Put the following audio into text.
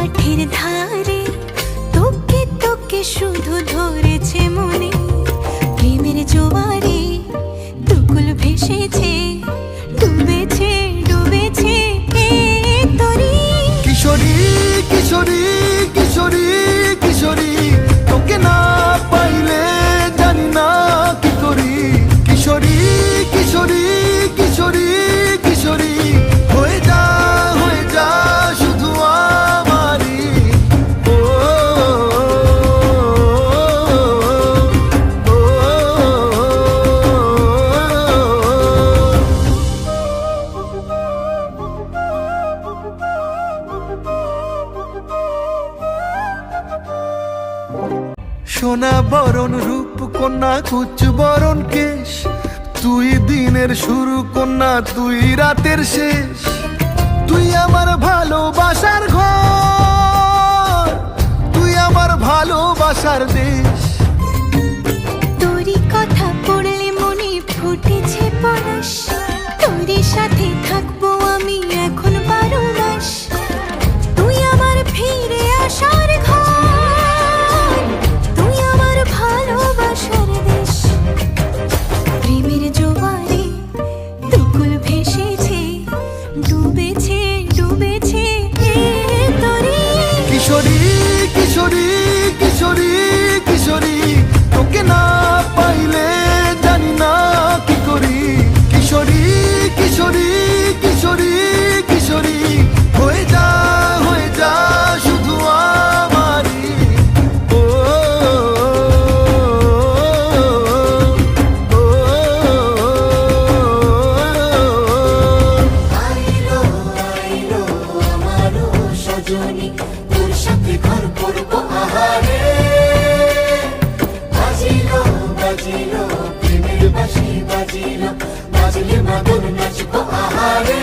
মাঠের ধারে তোকে তোকে শুধু ধরেছে মনে, প্রেমের জোয়ারে দুকুল ভেসেছে, ডুবেছে ডুবেছে তরি। কিশোরী কিশোরী কিশোরী কিশোরী, তোকে না পাইলে জানি না কি করি। কিশোরী কিশোরী কিশোরী কিশোরী, হয়ে যা শুধু আমারই। ও সোনা বরণ রূপ কন্যা কুচ বরণ কেশ, তুই দিনের শুরু কন্যা তুই রাতের শেষ। তুই আমার ভালোবাসার ঘর, তুই আমার ভালোবাসার দেশ। তোরই কথা পড়লে মনে ফুটেছে পরশ, তোরই সাথে থাকবো আমি এখন 12 মাস। তুই আমার ফিরে আসার ঘর, তুই আমার ভালোবাসার দেশ। প্রেমের জোয়ারে দুকুল ভেসেছে, ডুবেছে ডুবেছে তরি। কিশোরী কিশোরী কিশোরী কিশোরী, তোকে না পাইলে জানি না কি করি। কিশোরী কিশোরী কিশোরী কিশোরী, হয়ে যা শুধু আমারই। ও আইলো আইলো আমারও সজনী, তোর সাথে ঘর করবো আহারে। বাজিলো বাজিলো প্রেমের বাঁশি বাজিলো, বাজলে মাদল নাচবো আহারে।